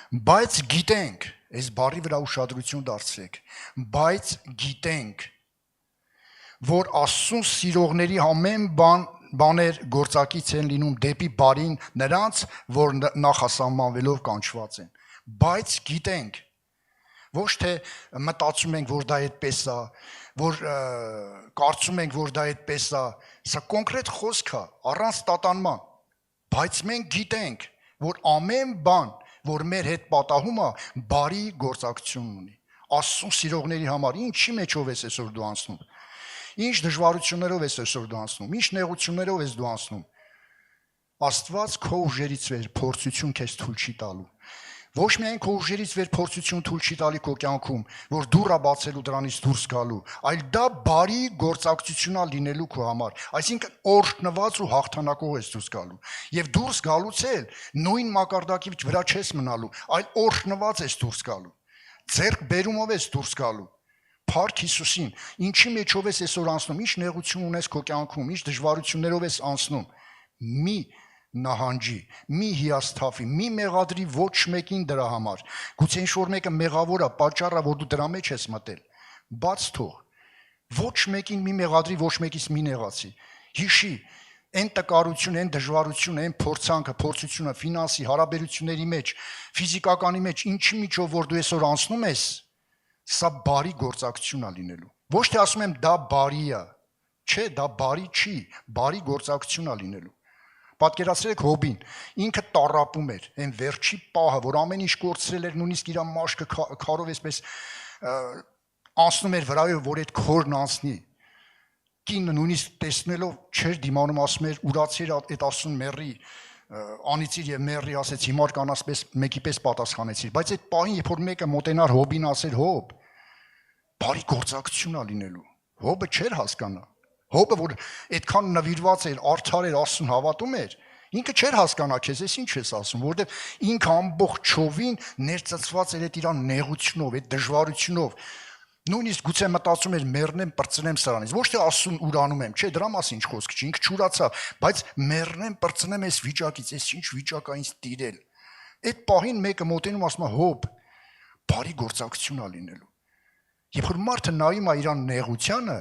Բայց գիտենք, այս բառի վրա ուշադրություն դարձրեք, բայց գիտենք, որ Աստծուն սիրողների ամեն բաներ գործակից են լինում դեպի բարին նրանց, որ նախասահմանվելով կանչված են։ Բայց գիտենք, ոչ թե մտածում ենք, որ դա այդպես է, որ կարծում ենք, որ դա այդպես է, սա կոնկրետ խոսք է, առանց տատանման, բայց մենք գիտենք, որ ամեն բան, որ մեր հետ պատահում է, բարի գործակցություն ունի։ Աստծուն սիրողների համար ինչի մեջով ես այսօր դու անցնում։ Ինչ դժվարություններով ես այսօր դու անցնում, ինչ նեղություններով ես դու անցնում։ Աստված քո ուժերից վեր փորձություն քեզ թույլ չի տալու։ Ոչ միայն քո ուժերից վեր փորձություն թույլ չի տալի քո կյանքում, որ դուռը բացելու դրանից դուրս գալու, այլ դա բարի գործակցությունա լինելու քո համար, այսինքն օրհնված ու հաղթանակող ես դուրս գալու։ Եվ դուրս գալուց էլ նույն մակարդակի վրա չես մնալու, այլ օրհնված ես դուրս գալու։ Ձեռք բերումով ես դուրս գալու։ Փառք Հիսուսին, ինչի մեջով ես այսօր անցնում, ինչ նեղություն ունես քո կյանքում, ինչ դժվարություններով ես անցնում, մի նահանջի, մի հիասթափի, մի մեղադրի ոչ մեկին դրա համար։ Գուցե ինչ-որ մեկը մեղավոր է, պատճառը, որ դու դրա մեջ ես մտել։ Բաց թող։ Ոչ մեկին մի մեղադրի, ոչ մեկից մի նեղացի։ Հիշի, այն տկարություն, այն դժվարությունը, այն փորձանքը, փորձությունը, ֆինանսի, հարաբերությունների մեջ, ֆիզիկականի մեջ, ինչի միջով որ դու այսօր անցնում ես, սա բարի գործակցություն է լինելու։ Ոչ թե ասում եմ դա բարի է, չէ, դա բարի չի, բարի գործակցություն է լինելու։ Պատկերացրեք Հոբին, ինքը տառապում էր, այն վերջի պահը, որ ամեն ինչ կորցրել էր, նույնիսկ իր մաշկը քարով էսպես անցնում էր վրայով, որ այդ քորն անցնի։ Կինը նույնիսկ տեսնելով չէր դիմանում, ասում էր ուրացիր այդ Աստծուն մեռի, անիծիր եւ մեռի, ասեց հիմար կանասպես մեկի պես պատասխանեցիր, բայց այդ պահին երբ որ մեկը մոտենար Հոբին ասեր Հոբ, բարի գործակցություն է լինելու։ Հոբը չէր հասկանա։ Հոբը որ այդքան նվիրված էր, արդար էր, Աստծուն հավատում էր, ինքը չէր հասկանա քեզ, ես ինչ ես ասում, որովհետեւ ինքը ամբողջ չովին ներծծված էր այդ իր նեղությունով, այդ դժվարությունով։ Նույնիսկ գուցե մտածում էր մեռնեմ, պրծնեմ սրանից, ոչ թե Աստծուն ուրանում եմ, չէ, դրա մասին ինչ խոսք չի, ինքը չուրացավ, բայց մեռնեմ, պրծնեմ այս վիճակից, այս ինչ վիճակ է ինձ տիրել։ Այդ պահին մեկը մոտենում ասում է Հոբ, բարի գործակցություն է լինելու։ Երբ որ մարդը նայում է իր նեղությանը,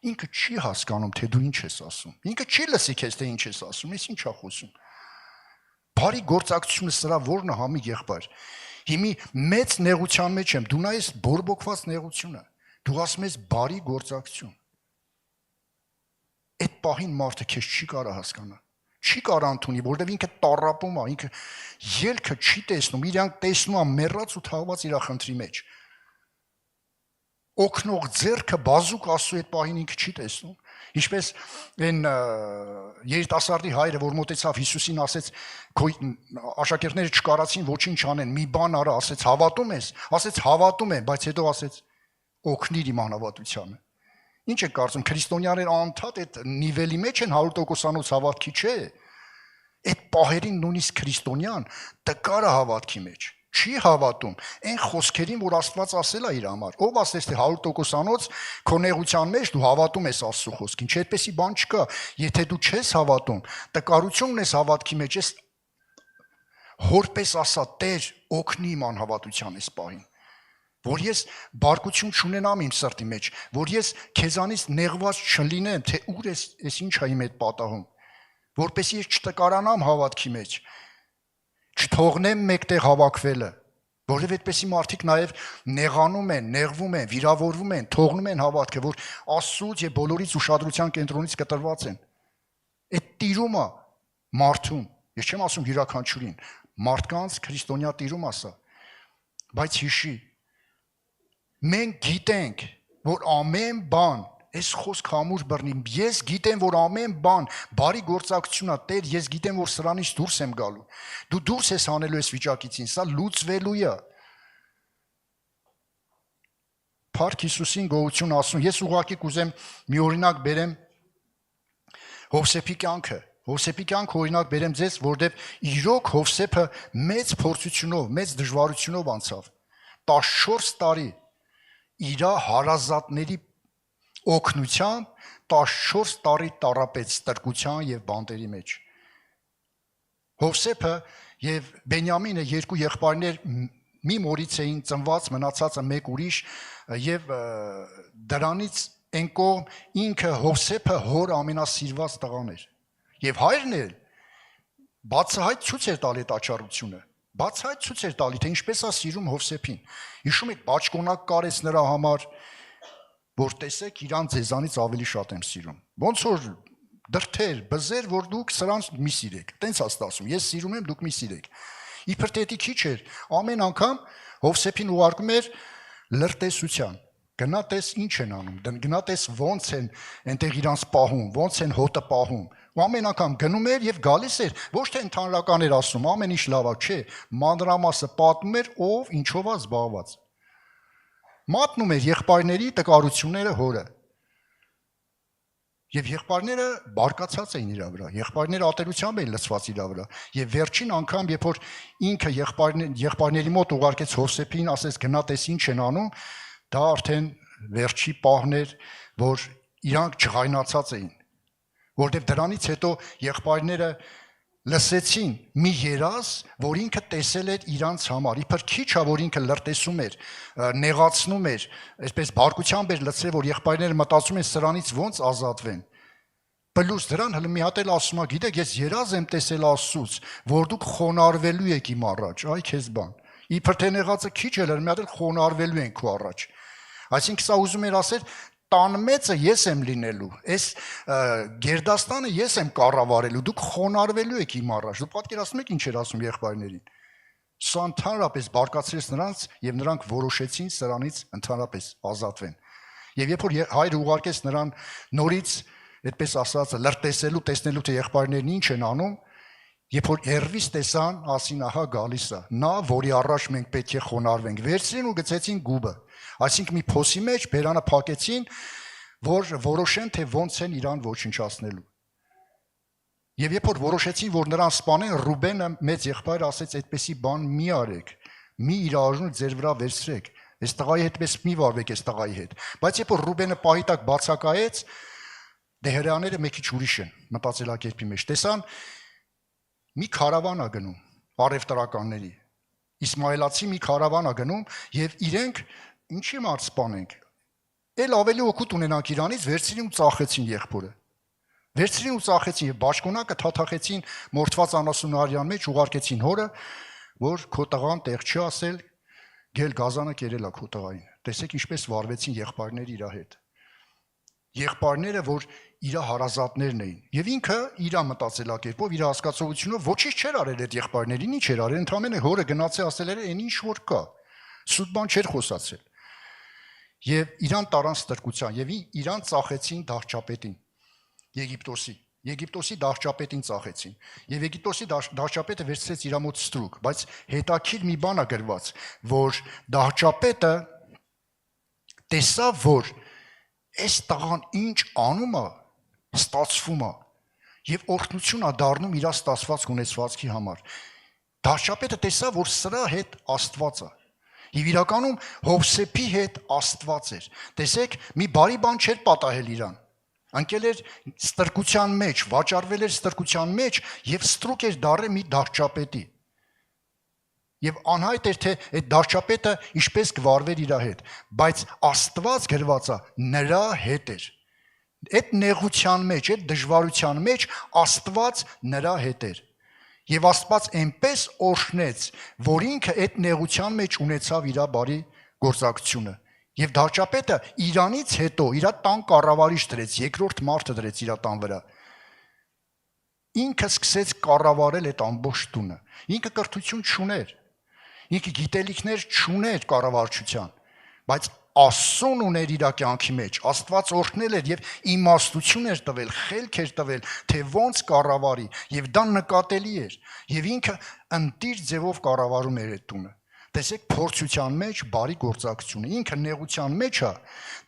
ինքը չի հասկանում, թե դու ինչ ես ասում։ Ինքը չի լսի քեզ, թե ինչ ես ասում, ես ինչ եմ խոսում։ Բարի գործակցությունը սրա որն է համի եղբայր։ Հիմի մեծ նեղության մեջ եմ, դու նայես բորբոքված նեղությունը, դու ասում ես բարի գործակցություն։ Այդ պահին մարդը քեզ չի կարող հասկանալ, չի կարող ընդունի, որովհետև ինքը տառապում է, ինքը ելքը չի տեսնում, իրանք տեսնում է մեռած ու թաղված իր խնդրի մեջ։ Օգնող ձեռքը բազուկ Աստծո այդ պահին ինքը չի տեսնում։ Ինչպես այն երիտասարդի հայրը, որ մոտեցավ Հիսուսին, ասեց քո աշակերտները չկարացին ոչինչ անեն, մի բան արա, ասեց հավատում ես, ասեց հավատում եմ, բայց հետո ասեց օգնիր իմ անհավատությանը։ Ինչ եք կարծում, քրիստոնյաներ անդադ այդ նիվելի մեջ են 100%-անոց հավատքի, չէ։ Այդ պահերին նույնիսկ քրիստոնյան տկար է հավատքի մեջ։ Չի հավատում այն խոսքերին, որ Աստված ասել է իր համար։ Ով ասես թե 100%-անոց քո նեղության մեջ դու հավատում ես Աստծո խոսքին, չէ, այդպեսի բան չկա։ Եթե դու չես հավատում, տկարություն ունես հավատքի մեջ, ես հորպես ասա Տեր օգնի իմ անհավատության այս պահին, որ ես բարկություն չունենամ իմ սրտի մեջ, որ ես քեզանից նեղված չլինեմ, թե ուր ես ինչ է իմ հետ պատահում, որպեսզի ես չտկարանամ հավատքի մեջ, չթողնեմ մեկտեղ հավաքվելը, որովհետև այդպեսի մարդիկ նաև նեղանում են, նեղվում են, վիրավորվում են, թողնում են հավատքը, որ Աստծուց եւ բոլորից ուշադրության կենտրոնից կտրված են։ Այդ տիրումը մարդուն, ես չեմ ասում յուրաքանչյուրին, մարդկանց քրիստոնյա տիրում ասա, բայց հիշի, մենք գիտենք, որ ամեն բան, այս խոսք համուր բռնի, ես գիտեմ, որ ամեն բան բարի գործակցություն է, Տեր, ես գիտեմ, որ սրանից դուրս եմ գալու։ Դու դուրս ես անելու այս վիճակից, սա լուծվելու է։ Փառք Հիսուսին, գոհություն Աստծուն։ Ես ուղղակի կուզեմ մի օրինակ բերեմ Հովսեփի կյանքը։ Հովսեփի կյանքը օրինակ բերեմ ձեզ, որովհետև իրոք Հովսեփը մեծ փորձությունով, մեծ դժվարությունով անցավ։ 14 տարի իր հարազատների օգնությամբ 14 տարի տառապեց ստրկության եւ բանտերի մեջ։ Հովսեփը եւ Բենյամինը երկու եղբայրներ մի մորից էին ծնված, մնացածը մեկ ուրիշ եւ դրանից այն կողմ ինքը Հովսեփը հոր ամենասիրված տղան էր եւ հայրն էլ բացահայտ ցույց էր տալի այդ աչառությունը, բացահայտ ցույց էր տալի, թե ինչպես է սիրում Հովսեփին։ Հիշում եք, բաճկոնակ կարեց նրա համար, որ տեսեք իրան ձեզանից ավելի շատ եմ սիրում։ Ոնց որ դրթեր, բզեր, որ դուք սրանց մի սիրեք։ Տենց աստ ասում, ես սիրում եմ, դուք մի սիրեք։ Իբր տետի քիչ էր, ամեն անգամ Հովսեփին ուղարկում էր լրտեսության։ Գնա տես ինչ են անում, գնա տես ոնց են այնտեղ իրանց պահում, ոնց են հոտը պահում։ Ու ամեն անգամ գնում էր եւ գալիս էր, ոչ թե ընդհանրական էր ասում, ամեն ինչ լավ է, չէ, մանրամասը պատմում էր ով ինչով է զբաղված։ Մատնում էր եղբայրների տկարությունները հորը։ Եվ եղբայրները բարկացած էին իր վրա, եղբայրները ատելությամբ էին լցված իր վրա։ Եվ վերջին անգամ, երբ որ ինքը եղբայրների մոտ ուղարկեց Հովսեփին, ասեց գնա տես ինչ են անում, դա արդեն վերջի պահն էր, որ իրանք չղայնացած էին, որտեղ դրանից հետո եղբայրները լսեցին մի երազ, որ ինքը տեսել էր իրանց համար, իբր քիչ է, որ ինքը լրտեսում էր, նեղացնում էր, այսպես բարկությամբ էր լցրել, որ եղբայրները մտածում են սրանից ոնց ազատվեն։ Պլյուս դրան հələ մի հատ էլ ասում է, գիտեք, ես երազ եմ տեսել Աստծուց, որ դուք խոնարհվելու եք իմ առաջ, այ քեզ բան։ Իբր թե նեղացը քիչ էր, մի հատ էլ խոնարհվելու են քո առաջ։ Այսինքն սա ուզում էր ասել, տան մեծը ես եմ լինելու, այս գերդաստանը ես եմ կառավարելու, դուք խոնարհվելու եք իմ առաջ։ Դուք պատկերացնում եք ինչ էր ասում եղբայրներին։ Սա ընդհանրապես բարկացրեց նրանց եւ նրանք որոշեցին սրանից ընդհանրապես ազատվեն։ Եվ երբ որ հայրը ուղարկեց նրան նորից, այդպես ասած, լրտեսելու, տեսնելու թե եղբայրներն ինչ են անում, երբ որ հերվից տեսան, ասին ահա գալիս է, նա, որի առաջ մենք պետք է խոնարհվենք, վերցրին ու գցեցին գուբը։ Այսինքն մի փոսի մեջ բերանը փակեցին, որ որոշեն թե ոնց են իրան ոչնչացնելու։ Եվ երբ որ որոշեցին, որ նրան սպանեն, Ռուբենը մեծ եղբայրը ասեց, այդպեսի բան մի արեք, մի իր արժունը ձեր վրա վերցրեք, այս տղայի հետ պես մի վարվեք այս տղայի հետ։ Բայց երբ որ Ռուբենը պահի տակ բացակայեց, դե հրեաները մի քիչ ուրիշ են մտածելակերպի մեջ։ Տեսան մի քարավան է գնում առևտրականների։ Իսմայելացի մի քարավան է գնում եւ իրենք ինչի մարդ սպանենք։ Էլ ավելի օգուտ ունենանք իրանից, վերցրին ու ծախեցին եղբորը։ Վերցրին ու ծախեցին եւ բաճկոնակը թաթախեցին մորթված անասունարյան մեջ, ուղարկեցին հորը, որ քո տղան տեղ չի ասել, գել գազանը կերել է քո տղային։ Տեսեք ինչպես վարվեցին եղբայրները իր հետ։ Եղբայրները, որ իր հարազատներն էին, եւ ինքը իր մտածելակերպով, իր հասկացողությունով ոչինչ չէր արել այդ եղբայրներին, ինչ էր արել, ընդամենը հորը գնացել ասել էր, այն ինչ որ կա։ Սուտ բան չէր խոսացել։ Եվ իրան տարան ստրկության, եւ իրան ծախեցին դահճապետին, Եգիպտոսի դահճապետին ծախեցին։ Եվ Եգիպտոսի դահճապետը վերցրեց իր մոտ ստրուկ, բայց հետաքրքիր մի բան է գրված, որ դահճապետը տեսավ, որ այս տղան ինչ անում է, ստացվում է, եւ օրհնություն է դառնում իր ստացված ունեցվածքի համար։ Դահճապետը տեսավ, որ սրա հետ Աստված է։ Եվ իրականում Հովսեփի հետ Աստված էր։ Տեսեք, մի բարի բան չէր պատահել իրան։ Անկել էր ստրկության մեջ, վաճառվել էր ստրկության մեջ եւ ստրուկ էր դառել մի դահճապետի։ Եվ անհայտ էր թե այդ դահճապետը ինչպես կվարվեր իր հետ, բայց Աստված գրված է նրա հետ էր։ Այդ նեղության մեջ, այդ դժվարության մեջ Աստված նրա հետ էր։ Եվ Աստված այնպես օրհնեց, որ ինքը այդ նեղության մեջ ունեցավ իր բարի գործակցությունը։ Եվ դահճապետը իրանից հետո իր տան կառավարիչ դրեց, երկրորդ մարդը դրեց իր տան վրա։ Ինքը սկսեց կառավարել այդ ամբողջ տունը։ Ինքը կրթություն չուներ։ Ինքը գիտելիքներ չուներ կառավարչության, բայց Աստծուն ուներ իր կյանքի մեջ, Աստված օրհնել էր եւ իմաստություն էր տվել, խելք էր տվել, թե ոնց կառավարի, եւ դա նկատելի էր, եւ ինքը ընտիր ձևով կառավարում էր այդ տունը։ Տեսեք, փորձության մեջ բարի գործակցությունը, ինքը նեղության մեջ է,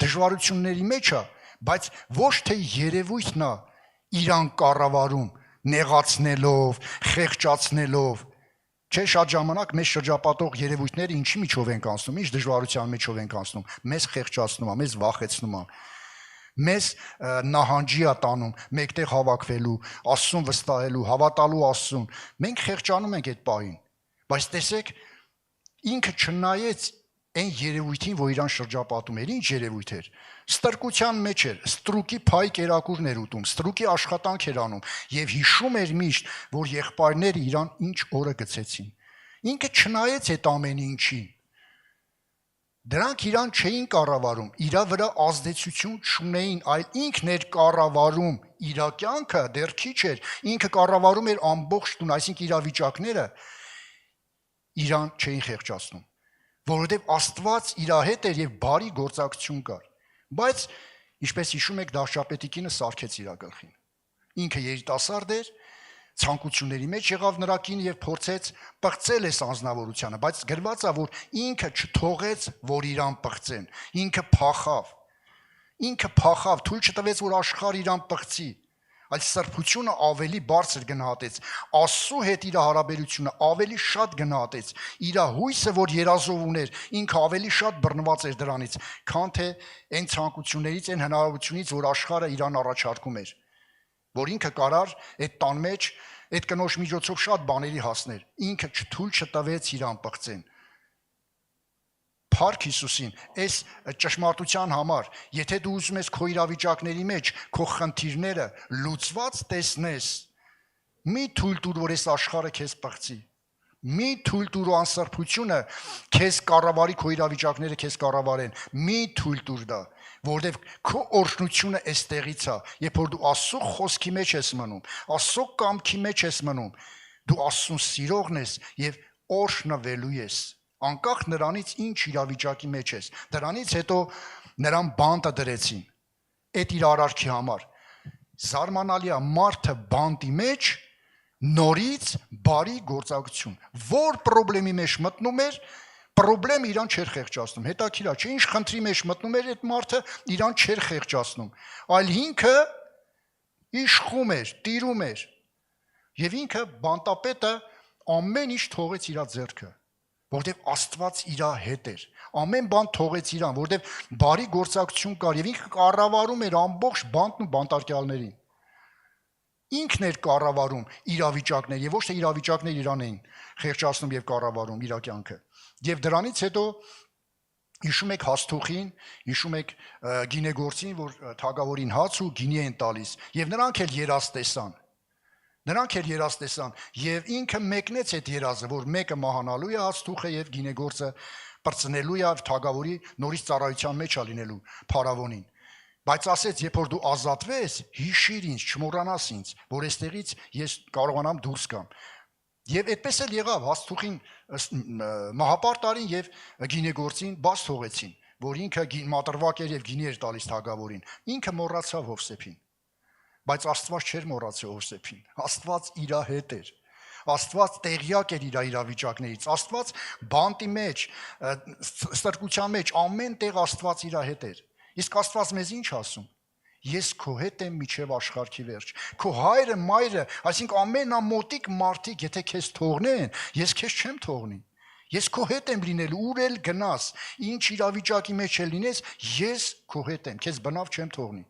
դժվարությունների մեջ է, բայց ոչ թե երևույթն է իրան կառավարում, նեղացնելով, խեղճացնելով։ Չէ, շատ ժամանակ մեզ շրջապատող երևույթները ինչի միջով են անցնում, ինչ դժվարության միջով են անցնում, մեզ խեղճացնում է, մեզ վախեցնում է։ մեզ նահանջի է տանում մեկտեղ հավաքվելու, Աստծուն վստահելու, հավատալու Աստծուն։ Մենք խեղճանում ենք այդ պահին։ Բայց տեսեք, ինքը չնայեց այն երևույթին, որ իրան շրջապատում էր, ինչ երևույթ էր։ Ստրկության մեջ էր, ստրուկի փայ կերակուրներ ուտում, ստրուկի աշխատանք էր անում եւ հիշում էր միշտ, որ եղբայրները իրան ինչ օրը գցեցին։ Ինքը չնայեց այդ ամեն ինչին։ Դրանք իրան չէին կառավարում, իրա վրա ազդեցություն չունեին, այլ ինքն էր կառավարում իր կյանքը, դեռ քիչ էր, ինքը կառավարում էր ամբողջ տուն, այսինքն իրավիճակները իրան չէին խեղճացնում, որովհետև Աստված իր հետ էր եւ բարի գործակցություն կար։ Բայց ինչպես հիշում եք, դաշապետի կինը սարքեց իր գլխին։ Ինքը երիտասարդ էր, ցանկությունների մեջ եղավ նրա կինը եւ փորձեց պղծել այս անznավորությունը, բայց գրված է, որ ինքը չթողեց, որ իրան պղծեն, ինքը փախավ, թույլ չտվեց, որ աշխարհը իրան պղծի, այլ սրբությունը ավելի բարձր գնահատեց, Աստծո հետ իր հարաբերությունը ավելի շատ գնահատեց, իր հույսը, որ երազով ուներ, ինքը ավելի շատ բռնված էր դրանից, քան թե այն ցանկություններից, այն հնարավորությունից, որ աշխարհը իրան առաջարկում էր, որ ինքը կարար այդ տան մեջ այդ կնոջ միջոցով շատ բաների հասներ, ինքը չթույլ չտվեց իրան պղծեն։ Փառք Հիսուսին, այս ճշմարտության համար, եթե դու ուզում ես քո իրավիճակների մեջ քո խնդիրները լուծված տեսնես, մի թույլ տուր, որ այս աշխարհը քեզ պղծի։ Մի թույլ տուր անսրբությունը քեզ կառավարի, քո իրավիճակները քեզ կառավարեն։ Մի թույլ տուր դա, որովհետև քո օրհնությունը այստեղից է, երբ որ դու Աստծո խոսքի մեջ ես մնում, Աստծո կամքի մեջ ես մնում, դու Աստծուն սիրողն ես եւ օրհնվելու ես, անկախ նրանից ինչ իրավիճակի մեջ ես։ Դրանից հետո նրան բանտը դրեցին այդ իր արարքի համար։ Զարմանալի է, մարդը բանտի մեջ նորից բարի գործակցություն, որ պրոբլեմի մեջ մտնում էր, պրոբլեմը իրան չէր խեղճացնում, հետաքրքիր է, չէ՞, ինչ խնդրի մեջ մտնում էր այդ մարդը, իրան չէր խեղճացնում, այլ ինքը իշխում էր, տիրում էր, եւ ինքը բանտապետը ամեն ինչ թողեց իր ձեռքը, որովհետեւ Աստված իր հետ էր, ամեն բան թողեց իրան, որովհետեւ բարի գործակցություն կար եւ ինքը կառավարում էր ամբողջ բանտն ու բանտարկյալներին։ Ինքն էր կառավարում իրավիճակներ եւ ոչ թե իրավիճակներ իրան էին խեղճացնում եւ կառավարում իր կյանքը։ Եվ դրանից հետո հիշում եք Հաստուխին, հիշում եք գինեգործին, որ թագավորին հաց ու գինի են տալիս եւ նրանք էլ երազ տեսան եւ ինքը մեկնեց այդ երազը, որ մեկը մահանալու է Հաստուխը եւ գինեգործը պրծնելու է թագավորի նորից ծառայության մեջ լինելու փարավոնին։ Բայց ասեց, երբ որ դու ազատվես, հիշիր ինձ, չմոռանաս ինձ, որ այստեղից ես կարողանամ դուրս գամ։ Եվ այդպես էլ եղավ, Հաստուխին մահապարտ արին եւ գինեգործին բաց թողեցին, որ ինքը մատրվակ էր եւ գինի էր տալիս թագավորին։ Ինքը մոռացավ Հովսեփին։ Բայց Աստված չէր մոռացել Հովսեփին։ Աստված իր հետ էր։ Աստված տեղյակ էր իր իրավիճակներից։ Աստված բանտի մեջ, ստրկության մեջ, ամեն տեղ Աստված իր հետ էր։ Իսկ Աստված մեզ ինչ ասում։ Ես քո հետ եմ մինչև աշխարհի վերջ։ Քո հայրը, մայրը, այսինքն ամենամոտիկ մարդիկ, եթե քեզ թողնեն, ես քեզ չեմ թողնի։ Ես քո հետ եմ լինելու, ուր էլ գնաս, ինչ իրավիճակի մեջ էլ լինես, ես քո հետ եմ, քեզ բնավ չեմ թողնի։